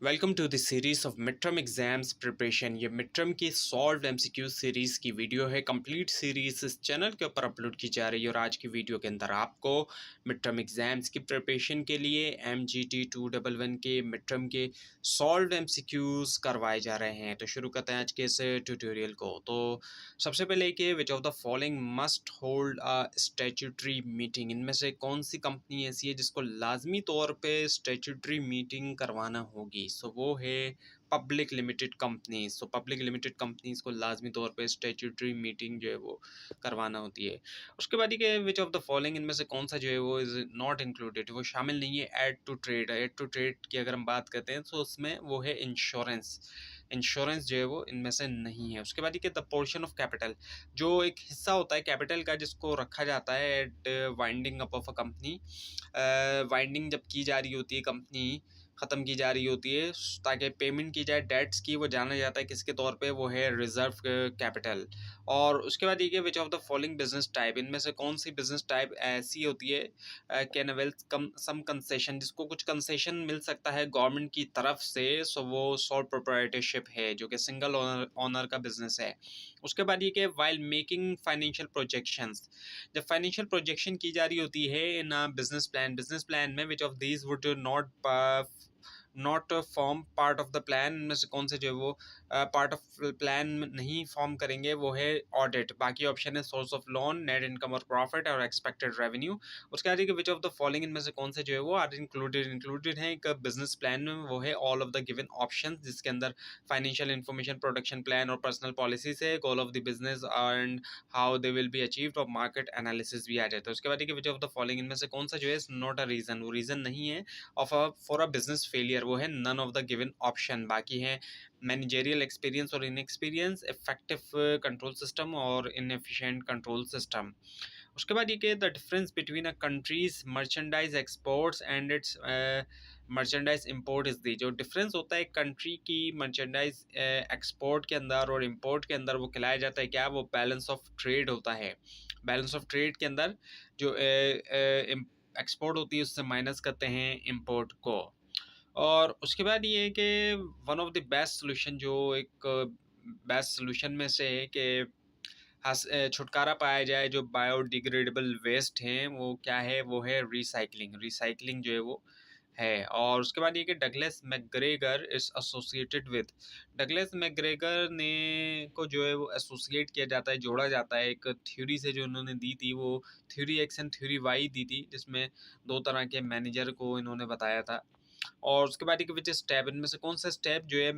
Welcome to the series of mid term exams preparation. ये mid term की solved MCQ series की video है। Complete series इस channel के ऊपर अपलोड की जा रही है और आज की वीडियो के अंदर आपको मिड टर्म एग्जाम्स की प्रिपरेशन के लिए MGT 211 के मिड टर्म के सॉल्व्ड एमसीक्यूज करवाए जा रहे हैं। तो शुरू करते हैं आज के इस ट्यूटोरियल को। तो सबसे पहले कि विच of the following must hold a statutory meeting, इनमें से कौन सी कंपनी ऐसी है जिसको लाजमी तौर पे स्टैट्यूटरी मीटिंग करवाना होगी। सो वो है public limited companies. So public limited companies को लाजमी तौर पे स्टैट्यूटरी मीटिंग जो है वो करवाना होती है। उसके बाद ये विच ऑफ द फॉलोइंग, इनमें से कौन सा जो है वो इज नॉट इंक्लूडेड, वो शामिल नहीं है aid to trade. Aid to trade की अगर हम बात करते हैं तो उसमें वो है इंश्योरेंस। इंश्योरेंस जो है वो इनमें से नहीं है। उसके बाद ये द पोर्शन ऑफ कैपिटल, जो एक हिस्सा होता है कैपिटल का जिसको रखा जाता है at winding up of a company. Winding जब की जा रही होती है, कंपनी ख़त्म की जा रही होती है ताकि पेमेंट की जाए डेट्स की, वो जाना जाता है किसके तौर पे, वो है रिजर्व कैपिटल। और उसके बाद ये कि विच of the following business type, इनमें से कौन सी बिजनेस टाइप ऐसी होती है कैन अवेल सम कंसेशन, जिसको कुछ कंसेशन मिल सकता है गवर्नमेंट की तरफ से। सो वो सोल प्रोप्राइटरशिप है जो कि सिंगल ओनर का बिजनेस है। उसके बाद ये कि वाइल मेकिंग फाइनेंशियल प्रोजेक्शंस, जब फाइनेंशियल प्रोजेक्शन की जा रही होती है इन बिजनेस प्लान में which of these would not form part of the plan, में से कौन से जो है वो पार्ट ऑफ प्लान नहीं फॉर्म करेंगे, वो है ऑडिट। बाकी ऑप्शन है source of loan, net income और प्रॉफिट और एक्सपेक्टेड रेवेन्यू। उसके बाद विच ऑफ द फॉलोइंग, इनमें से कौन से जो है वो आर इंक्लूडेड है एक बिजनेस प्लान में, वो है all of the given option, जिसके अंदर फाइनेंशियल इंफॉर्मेशन प्रोडक्शन प्लान और पर्सनल पॉलिसीज है, goal of the business and how they will be achieved और मार्केट एनालिसिस भी आ जाता है। उसके बाद विच ऑफ द फॉलोइंग, इनमें से कौन सा जो है नॉट अ रीजन, वो रीजन नहीं है of a for a business failure, वो है none of the given option. बाकी है मैनेजेरियल एक्सपीरियंस और इनएक्सपीरियंस, इफेक्टिव कंट्रोल सिस्टम और इनएफिशिएंट कंट्रोल सिस्टम। उसके बाद ये कि the difference between a country's merchandise exports and its merchandise import is the, जो डिफरेंस होता है कंट्री की मर्चेंडाइज एक्सपोर्ट के अंदर और इंपोर्ट के अंदर, वो खिलाया जाता है क्या, वो बैलेंस ऑफ ट्रेड होता है। बैलेंस ऑफ ट्रेड के अंदर जो एक्सपोर्ट होती है उससे माइनस करते हैं इंपोर्ट को। और उसके बाद ये है कि one of the best solution, जो एक बेस्ट सोल्यूशन में से है कि छुटकारा पाया जाए जो बायोडिग्रेडेबल वेस्ट हैं, वो क्या है, वो है रिसाइकलिंग। रिसाइकलिंग जो है वो है। और उसके बाद ये कि Douglas McGregor is associated with, Douglas McGregor ने को जो है वो एसोसिएट किया जाता है, जोड़ा जाता है एक थ्योरी से जो उन्होंने दी थी, वो theory X and theory Y दी थी, जिसमें दो तरह के मैनेजर को इन्होंने बताया था। और उसके बाद विच स्टेप, इनमें से कौन सा स्टेप जो है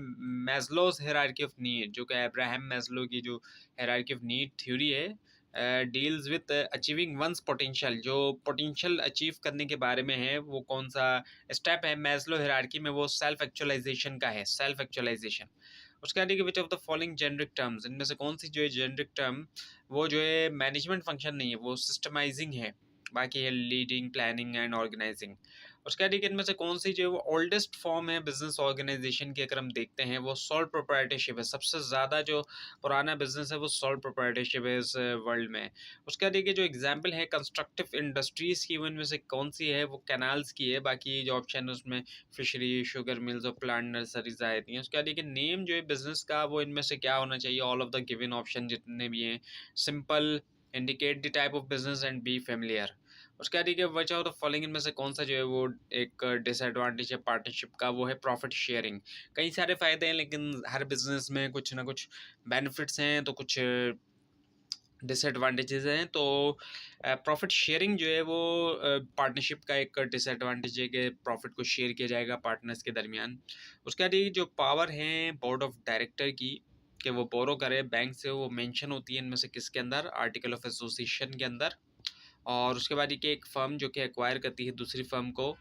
मैस्लोस हायरार्की ऑफ नीड, जो कि अब्राहम मैस्लो की जो हायरार्की ऑफ नीड थ्योरी है, deals with achieving one's potential, जो पोटेंशियल अचीव करने के बारे में है, वो कौन सा स्टेप है मैस्लो हायरार्की में, वो सेल्फ एक्चुअलाइजेशन का है, सेल्फ एक्चुअलाइजेशन। उसके बाद which of the following generic terms, इनमें से कौन सी जो है जेनरिक टर्म, वो जो है मैनेजमेंट फंक्शन नहीं है, वो सिस्टमाइजिंग है। बाकी है लीडिंग, प्लानिंग एंड ऑर्गेनाइजिंग। उसके बाद इनमें से कौन सी जो है वो ओल्डेस्ट फॉर्म है बिजनेस ऑर्गेनाइजेशन की, अगर हम देखते हैं वो सोल प्रोप्राइटरशिप है। सबसे ज़्यादा जो पुराना बिजनेस है वो सोल प्रोप्राइटरशिप है इस वर्ल्ड में। उसके बाद जो एग्जांपल है कंस्ट्रक्टिव इंडस्ट्रीज़ की, वो इनमें से कौन सी है, वो कैनाल्स की है। बाकी जो ऑप्शन है उसमें फिशरी, शुगर मिल्स और प्लांट नर्सरीज आ जाती हैं। उसके बाद नेम जो है बिजनेस का, वो इनमें से क्या होना चाहिए, all of the given option जितने भी हैं, simple, indicate the type of business and be familiar. उसके बाद विच ऑफ द फॉलोइंग, इनमें से कौन सा जो है वो एक डिसएडवांटेज है पार्टनरशिप का, वो है प्रॉफिट शेयरिंग। कई सारे फायदे हैं लेकिन हर बिजनेस में कुछ ना कुछ बेनिफिट्स हैं तो कुछ डिसएडवांटेजेस हैं। तो प्रॉफिट शेयरिंग जो है वो पार्टनरशिप का एक डिसएडवांटेज है कि प्रॉफिट को शेयर किया जाएगा पार्टनर्स के दरमियान। उसके बाद जो पावर है बोर्ड ऑफ डायरेक्टर की कि वो बोरो करे बैंक से, वो मेंशन होती है इनमें से किसके अंदर, आर्टिकल ऑफ एसोसिएशन के अंदर। और उसके बाद ये एक फ़र्म जो कि एक्वायर करती है दूसरी फ़र्म को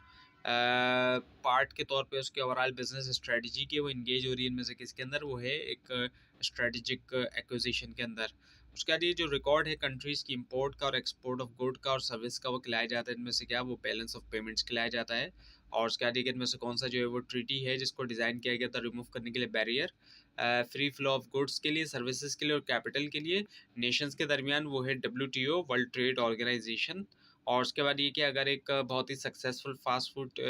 पार्ट के तौर पे उसके ओवरऑल बिजनेस स्ट्रेटजी के, वो इंगेज हो रही है इनमें से किसके अंदर, वो है एक स्ट्रेटेजिक एक्विजिशन के अंदर। उसके बाद ये जो रिकॉर्ड है कंट्रीज़ की इंपोर्ट का और एक्सपोर्ट ऑफ गुड का और सर्विस का, वो खिलाया जाता है इनमें से क्या, वो बैलेंस ऑफ पेमेंट्स खिलाया जाता है। और उसके बाद इनमें से कौन सा जो है वो ट्रीटी है जिसको डिज़ाइन किया गया था रिमूव करने के लिए barrier, free flow of goods के लिए, सर्विसेज के लिए और कैपिटल के लिए नेशंस के दरमियान, वो है WTO, वर्ल्ड ट्रेड ऑर्गेनाइजेशन। और उसके बाद ये कि अगर एक बहुत ही सक्सेसफुल फास्ट फूड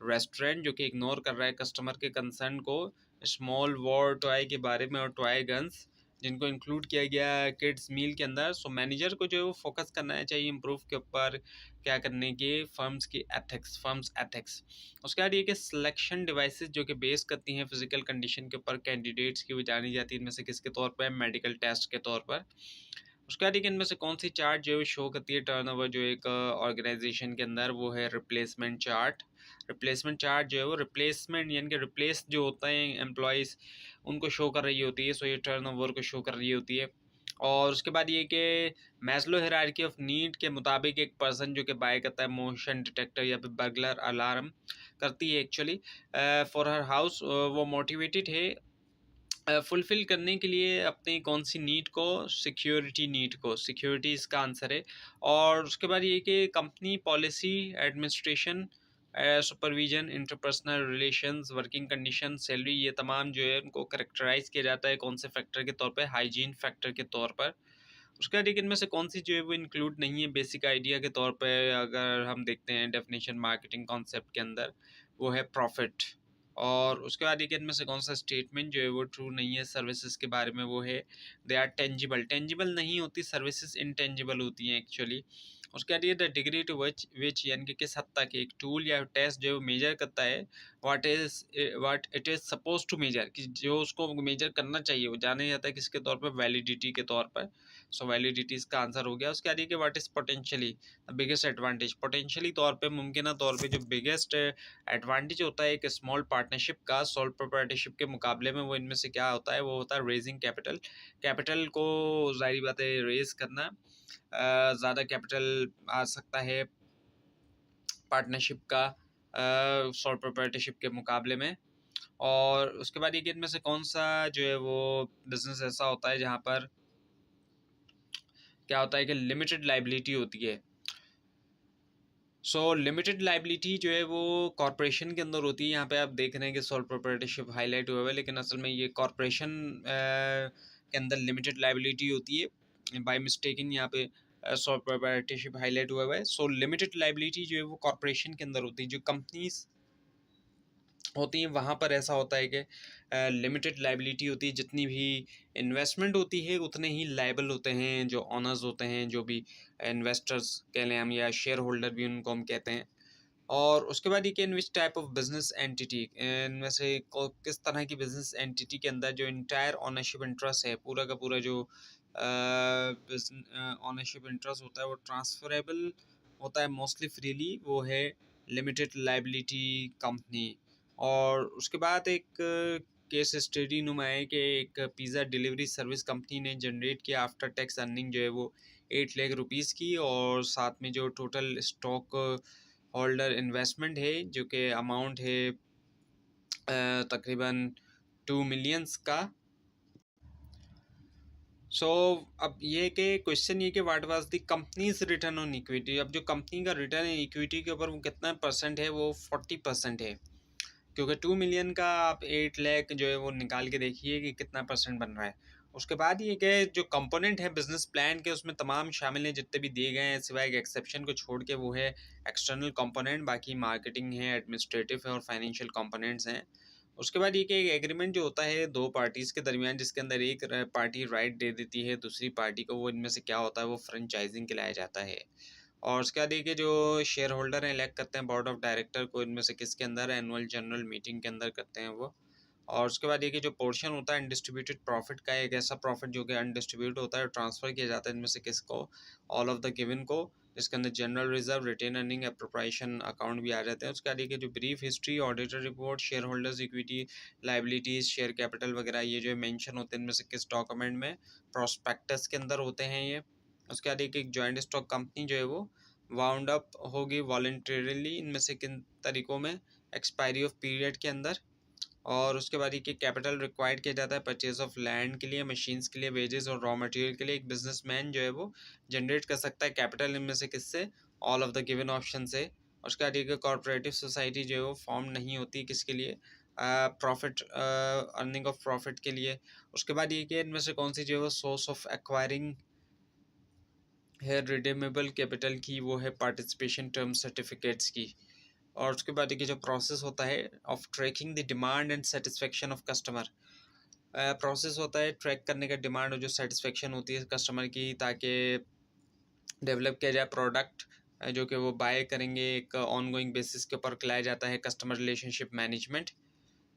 रेस्टोरेंट जो कि इग्नोर कर रहा है कस्टमर के कंसर्न को, स्मॉल वॉर टॉय के बारे में और टॉय गन्स जिनको इंक्लूड किया गया किड्स मील के अंदर, सो मैनेजर को जो है वो फोकस करना चाहिए इम्प्रूव के ऊपर, क्या करने की फर्म्स एथिक्स। उसके बाद ये कि सिलेक्शन डिवाइसेस जो कि बेस करती हैं फिजिकल कंडीशन के ऊपर कैंडिडेट्स की, वो जानी जाती है इनमें से किसके तौर पर, मेडिकल टेस्ट के तौर पर। उसके बाद इनमें से कौन सी चार्ट जो है शो करती है टर्नओवर जो एक ऑर्गेनाइजेशन के अंदर, वो है रिप्लेसमेंट चार्ट। रिप्लेसमेंट चार्ट जो है वो रिप्लेसमेंट यानी कि रिप्लेस जो होता है एम्प्लॉयज़ उनको शो कर रही होती है, सो ये टर्नओवर को शो कर रही होती है। और उसके बाद ये कि मैस्लो हायरार्की ऑफ नीड के मुताबिक एक पर्सन जो कि बाय करता है मोशन डिटेक्टर या फिर बर्गलर अलार्म करती है एक्चुअली फॉर हर हाउस, वो मोटिवेटेड है फुलफ़िल करने के लिए अपनी कौन सी नीड को, सिक्योरिटी नीड को, सिक्योरिटी इसका आंसर है। और उसके बाद ये कि company policy, administration, supervision, interpersonal relations, working condition, salary, ये तमाम जो है उनको करेक्टराइज किया जाता है कौन से फैक्टर के तौर पे, हाइजीन फैक्टर के तौर पर। उसके बाद एक इनमें से कौन सी जो है वो इंक्लूड नहीं है बेसिक आइडिया के तौर पे, अगर हम देखते हैं डेफिनेशन मार्केटिंग कॉन्सेप्ट के अंदर, वो है प्रॉफिट। और उसके बाद एक इनमें से कौन सा स्टेटमेंट जो है वो ट्रू नहीं है सर्विसेज के बारे में, वो है दे आर टेंजिबल। टेंजिबल नहीं होती सर्विसेज, इनटेंजिबल होती हैं एक्चुअली। उसके बाद ये द डिग्री टू विच यानी कि किस हद तक एक टूल या टेस्ट जो मेजर करता है what it is suppose to measure, कि जो उसको मेजर करना चाहिए वो जाना जाता है किसके तौर पर, वैलिडिटी के तौर पर। सो वैलिडिटी इसका आंसर हो गया। उसके बाद कि what is potentially the biggest advantage, potentially तौर पे, मुमकिन तौर पे जो बिगेस्ट एडवांटेज होता है एक स्मॉल पार्टनरशिप का सोल प्रोप्राइटरशिप के मुकाबले में, वो इनमें से क्या होता है, वो होता है रेजिंग कैपिटल। कैपिटल को जाहिर बात है रेज करना, ज़्यादा कैपिटल आ सकता है पार्टनरशिप का सोल प्रोप्राइटरशिप के मुकाबले में। और उसके बाद ये इनमें से कौन सा जो है वो बिजनेस ऐसा होता है जहाँ पर क्या होता है कि लिमिटेड लाइबिलिटी होती है। सो लिमिटेड लाइबिलिटी जो है वो कॉरपोरेशन के अंदर होती है। यहाँ पे आप देख रहे हैं कि सोल प्रोप्राइटरशिप हाईलाइट हुआ हुआ है, लेकिन असल में ये कॉरपोरेशन के अंदर लिमिटेड लाइबिलिटी होती है। बाय मिस्टेक इन यहाँ पे सोल प्रोप्राइटरशिप हाईलाइट हुआ हुआ है। सो लिमिटेड लाइबिलिटी जो है वो कॉरपोरेशन के अंदर होती है। जो कंपनीज होती हैं वहाँ पर ऐसा होता है कि लिमिटेड लाइबिलिटी होती है, जितनी भी इन्वेस्टमेंट होती है उतने ही लाइबल होते हैं जो ऑनर्स होते हैं, जो भी इन्वेस्टर्स कह लें हम या शेयर होल्डर भी उनको हम कहते हैं। और उसके बाद ये कि in which type of business entity, इनमें से किस तरह की बिजनेस एंटिटी के अंदर जो इंटायर ऑनरशिप इंटरेस्ट है, पूरा का पूरा जो ऑनरशिप इंटरेस्ट होता है वो ट्रांसफरेबल होता है मोस्टली फ्रीली, वो है लिमिटेड लाइबिलिटी कंपनी। और उसके बाद एक केस स्टडी नुमा है कि एक पिज़्ज़ा डिलीवरी सर्विस कंपनी ने जनरेट किया आफ्टर टैक्स अर्निंग जो है वो 8 लाख रुपीज़ की, और साथ में जो टोटल स्टॉक होल्डर इन्वेस्टमेंट है जो कि अमाउंट है तकरीबन 2 मिलियंस का। सो अब ये कि क्वेश्चन ये कि what was the companies written on equity. अब जो कंपनी का रिटर्न है इक्विटी के ऊपर वो कितना परसेंट है, वो 40% है। क्योंकि 2 मिलियन का आप 8 लाख जो है वो निकाल के देखिए कि कितना परसेंट बन रहा है। उसके बाद ये कि जो कंपोनेंट है बिजनेस प्लान के उसमें तमाम शामिल हैं जितने भी दिए गए हैं, सिवाय एक एक्सेप्शन को छोड़ के, वो है एक्सटर्नल कंपोनेंट। बाकी मार्केटिंग है, एडमिनिस्ट्रेटिव है और फाइनेंशियल कंपोनेंट्स हैं। उसके बाद ये कि एक एग्रीमेंट जो होता है दो पार्टीज़ के दरमियान, जिसके अंदर एक पार्टी राइट दे देती है दूसरी पार्टी को, वो इनमें से क्या होता है, वो फ्रेंचाइजिंग कहलाया जाता है। और उसके बाद ये कि जो शेयर होल्डर हैं इलेक्ट करते हैं बोर्ड ऑफ डायरेक्टर को, इनमें से किसके अंदर, एनुअल जनरल मीटिंग के अंदर करते हैं वो। और उसके बाद ये कि जो पोर्शन होता है अनडिस्ट्रीब्यूटेड प्रॉफिट का, एक ऐसा प्रॉफिट जो कि अनडिस्ट्रीब्यूट होता है, ट्रांसफ़र किया जाता है इनमें से किसको, ऑल ऑफ द गिवन को, जिसके अंदर general reserve, retained earning, appropriation account भी आ जाते हैं। उसके बाद ये जो brief history, auditor report, shareholders equity, liabilities, share capital वगैरह ये जो मेंशन होते हैं इनमें से किस डॉक्यूमेंट में, प्रोस्पेक्टस के अंदर होते हैं ये। उसके बाद एक जॉइंट स्टॉक कंपनी जो है वो वाउंड अप होगी वॉलंटरीली इनमें से किन तरीकों में, एक्सपायरी ऑफ पीरियड के अंदर। और उसके बाद ये कि कैपिटल रिक्वायर्ड किया जाता है परचेज ऑफ लैंड के लिए, मशीन्स के लिए, वेजेस और रॉ मटेरियल के लिए। एक बिजनेसमैन जो है वो जनरेट कर सकता है कैपिटल इनमें से किससे, all of the given option से। और उसके बाद ये कॉर्पोरेटिव सोसाइटी जो है वो फॉर्म नहीं होती किसके लिए, प्रॉफिट अर्निंग ऑफ प्रॉफिट के लिए। उसके बाद ये कि इनमें से कौन सी जो है वो सोर्स ऑफ एक्वायरिंग है रिडीमेबल कैपिटल की, वो है पार्टिसिपेशन टर्म सर्टिफिकेट्स की। और उसके बाद देखिए जो प्रोसेस होता है of tracking the demand and satisfaction of customer, process होता है ट्रैक करने का डिमांड और जो सेटिस्फेक्शन होती है कस्टमर की, ताकि डेवलप किया जाए प्रोडक्ट जो कि वो बाय करेंगे। एक ऑनगोइंग बेसिस के ऊपर लाया जाता है कस्टमर रिलेशनशिप मैनेजमेंट।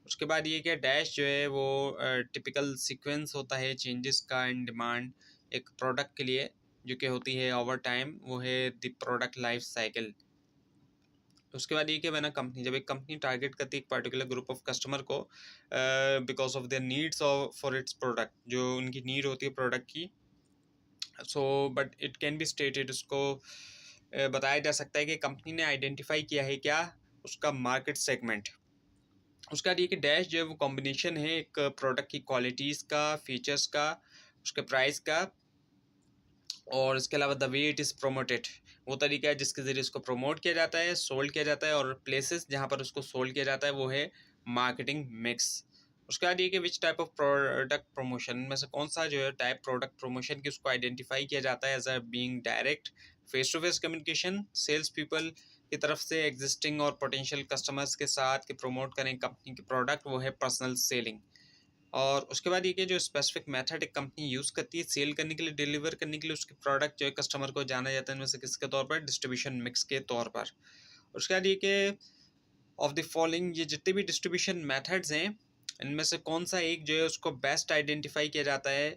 उसके बाद ये क्या डैश जो है वो टिपिकल सीक्वेंस होता है चेंजेस का इन डिमांड एक प्रोडक्ट के लिए, जो कि होती है ओवर टाइम, वो है द प्रोडक्ट लाइफ साइकिल। उसके बाद ये क्या बना, कंपनी जब एक कंपनी टारगेट करती है एक पर्टिकुलर ग्रुप ऑफ कस्टमर को because of their needs for its product, जो उनकी नीड होती है प्रोडक्ट की। So but it can be stated, उसको बताया जा सकता है कि कंपनी ने आइडेंटिफाई किया है क्या उसका मार्केट सेगमेंट। उसका ये कि डैश जो है वो कॉम्बिनेशन है एक प्रोडक्ट की क्वालिटीज़ का, फीचर्स का, उसके प्राइस का, और इसके अलावा the way it is promoted, वो तरीका है जिसके ज़रिए उसको प्रमोट किया जाता है, सोल्ड किया जाता है, और प्लेसेस जहाँ पर उसको सोल्ड किया जाता है वो है मार्केटिंग मिक्स। उसके बाद ये कि विच टाइप ऑफ प्रोडक्ट प्रमोशन में से कौन सा जो है टाइप प्रोडक्ट प्रमोशन की उसको आइडेंटिफाई किया जाता है as a being direct face to face communication sales people की तरफ से एग्जिस्टिंग और पोटेंशियल कस्टमर्स के साथ कि प्रमोट करें कंपनी के प्रोडक्ट, वो है पर्सनल सेलिंग। और उसके बाद ये कि जो स्पेसिफिक मेथड एक कंपनी यूज़ करती है सेल करने के लिए, डिलीवर करने के लिए उसके प्रोडक्ट जो है कस्टमर को जाना जाता है इनमें से किसके तौर पर, डिस्ट्रीब्यूशन मिक्स के तौर पर। उसके बाद ये कि ऑफ द फॉलोइंग, ये जितने भी डिस्ट्रीब्यूशन मेथड्स हैं इनमें से कौन सा एक जो है उसको बेस्ट आइडेंटिफाई किया जाता है,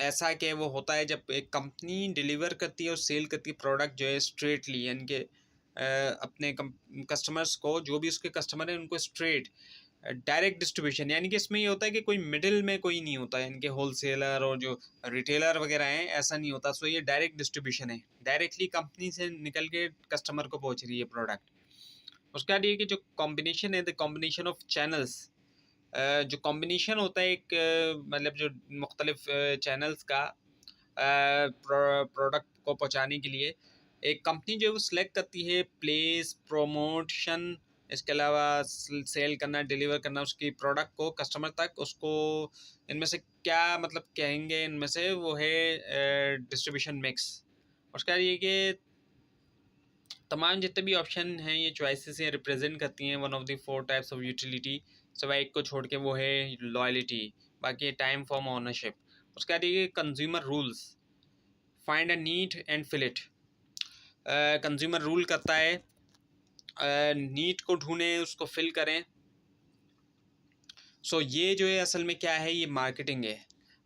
ऐसा कि वो होता है जब एक कंपनी डिलीवर करती है और सेल करती है प्रोडक्ट जो है स्ट्रेटली, यानी कि अपने कस्टमर्स को, जो भी उसके कस्टमर हैं उनको स्ट्रेट डायरेक्ट डिस्ट्रीब्यूशन, यानी कि इसमें ये होता है कि कोई मिडिल में कोई नहीं होता है, इनके होलसेलर और जो रिटेलर वगैरह हैं ऐसा नहीं होता। सो ये डायरेक्ट डिस्ट्रीब्यूशन है, डायरेक्टली कंपनी से निकल के कस्टमर को पहुंच रही है प्रोडक्ट। उसके बाद ये कि जो कॉम्बिनेशन है द कॉम्बिनेशन ऑफ चैनल्स, जो कॉम्बिनेशन होता है एक मतलब जो मुख्तलिफ चैनल्स का प्रोडक्ट को पहुंचाने के लिए एक कंपनी जो है वो सिलेक्ट करती है प्लेस, प्रमोशन, इसके अलावा सेल करना, डिलीवर करना उसकी प्रोडक्ट को कस्टमर तक, उसको इनमें से क्या मतलब कहेंगे, इनमें से वो है डिस्ट्रीब्यूशन मिक्स। उसका ये कि तमाम जितने भी ऑप्शन हैं ये चॉइसेस हैं रिप्रेजेंट करती हैं one of the four types of utility, सिवाय एक को छोड़ के वो है लॉयलिटी, बाकी टाइम फॉर्म ओनरशिप। उसका ये consumer rules, find a need and fill it, consumer rule करता है नीड को ढूंढें उसको फिल करें। सो ये जो है असल में क्या है, ये मार्केटिंग है।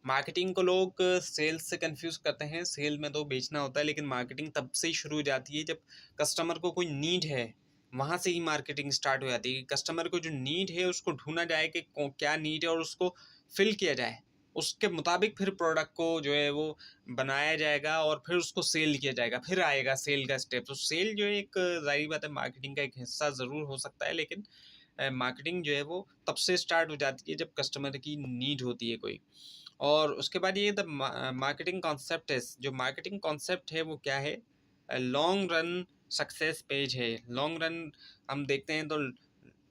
मार्केटिंग को लोग सेल्स से कंफ्यूज करते हैं, सेल में तो बेचना होता है, लेकिन मार्केटिंग तब से ही शुरू हो जाती है जब कस्टमर को कोई नीड है, वहाँ से ही मार्केटिंग स्टार्ट हो जाती है कि कस्टमर को जो नीड है उसको ढूंढा जाए कि क्या नीड है और उसको फिल किया जाए, उसके मुताबिक फिर प्रोडक्ट को जो है वो बनाया जाएगा और फिर उसको सेल किया जाएगा, फिर आएगा सेल का स्टेप। तो सेल जो है एक जाहिर बात है मार्केटिंग का एक हिस्सा ज़रूर हो सकता है, लेकिन मार्केटिंग जो है वो तब से स्टार्ट हो जाती है जब कस्टमर की नीड होती है कोई। और उसके बाद ये द मार्केटिंग कॉन्सेप्ट है, जो मार्केटिंग कॉन्सेप्ट है वो क्या है, लॉन्ग रन सक्सेस पेज है। लॉन्ग रन हम देखते हैं तो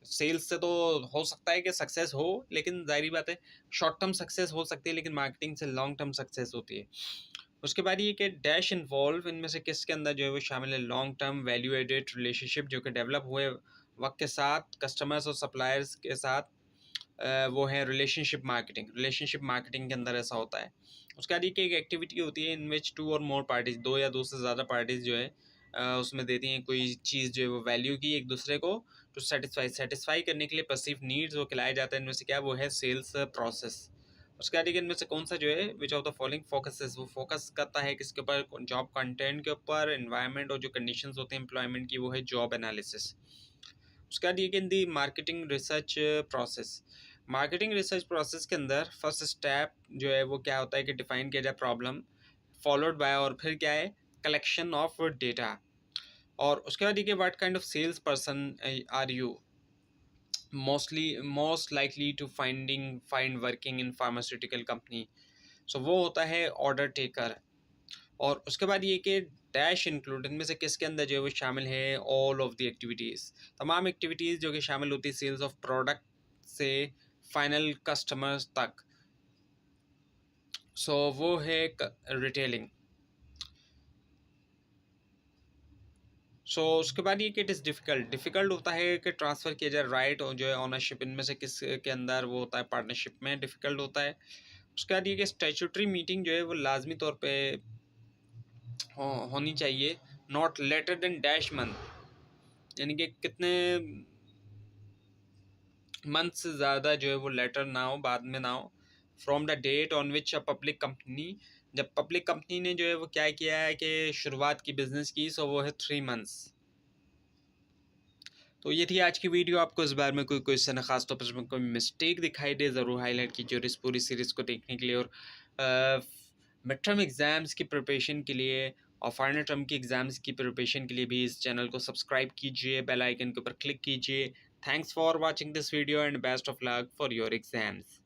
सेल्स से तो हो सकता है कि सक्सेस हो, लेकिन जाहिर बात है शॉर्ट टर्म सक्सेस हो सकती है, लेकिन मार्केटिंग से लॉन्ग टर्म सक्सेस होती है। उसके बाद ये कि डैश इन्वॉल्व, इनमें से किसके अंदर जो है वो शामिल है, long term value added relationship जो कि डेवलप हुए वक्त के साथ कस्टमर्स और सप्लायर्स के साथ, वो है रिलेशनशिप मार्केटिंग। रिलेशनशिप मार्केटिंग के अंदर ऐसा होता है। उसके बाद ये कि एक एक्टिविटी होती है इन विच टू और मोर पार्टीज, दो या दो से ज़्यादा पार्टीज जो है उसमें देती हैं कोई चीज़ जो है वो वैल्यू की एक दूसरे को, टू सेटिस्फाई करने के लिए परसीव नीड्स वो खिलाए जाते हैं। इनमें से क्या वो है सेल्स प्रोसेस। उसके बाद इनमें से कौन सा जो है विच ऑफ द फॉलोइंग फोकसेस, वो फोकस करता है किसके ऊपर, जॉब कंटेंट के ऊपर, एनवायरनमेंट और जो कंडीशंस होते हैं एम्प्लॉयमेंट की, वो है जॉब एनालिसिस। उसके बाद ये कि the marketing research process, marketing research process के अंदर फर्स्ट स्टेप जो है वो क्या होता है कि डिफाइन किया जाए प्रॉब्लम, फॉलोड बाय, और फिर क्या है कलेक्शन ऑफ डेटा। और उसके बाद ये कि what kind of sales person are you most likely to find working in pharmaceutical company. So वो होता है ऑर्डर टेकर। और उसके बाद ये कि डैश इंक्लूड, इनमें से किसके अंदर जो है वो शामिल है, ऑल ऑफ द एक्टिविटीज़, तमाम एक्टिविटीज़ जो कि शामिल होती है सेल्स ऑफ प्रोडक्ट से फाइनल कस्टमर्स तक। सो वो है रिटेलिंग। सो उसके बाद ये कि इट इज़ डिफ़िकल्ट होता है कि ट्रांसफ़र किया जाए राइट और जो है ओनरशिप इनमें से किस के अंदर वो होता है, पार्टनरशिप में डिफ़िकल्ट होता है। उसके बाद ये कि स्टैट्यूटरी मीटिंग जो है वो लाज़मी तौर पे होनी चाहिए, not later than dash month, यानी कि कितने मंथ से ज़्यादा जो है वो लेटर ना हो, बाद में ना हो। From the date on which a public company, जब पब्लिक कंपनी ने जो है वो क्या किया है कि शुरुआत की बिज़नेस की, सो वो है 3 मंथ्स। तो ये थी आज की वीडियो। आपको इस बारे में कोई क्वेश्चन है, ख़ास तौर पर इसमें कोई मिस्टेक दिखाई दे, ज़रूर हाईलाइट कीजिए। और इस पूरी सीरीज़ को देखने के लिए और मिड टर्म एग्ज़ाम्स की प्रिपरेशन के लिए और फाइनल टर्म की एग्ज़ाम्स की प्रिपरेशन के लिए भी इस चैनल को सब्सक्राइब कीजिए, बेल आइकन के ऊपर क्लिक कीजिए। Thanks for watching this video and best of luck for your exams.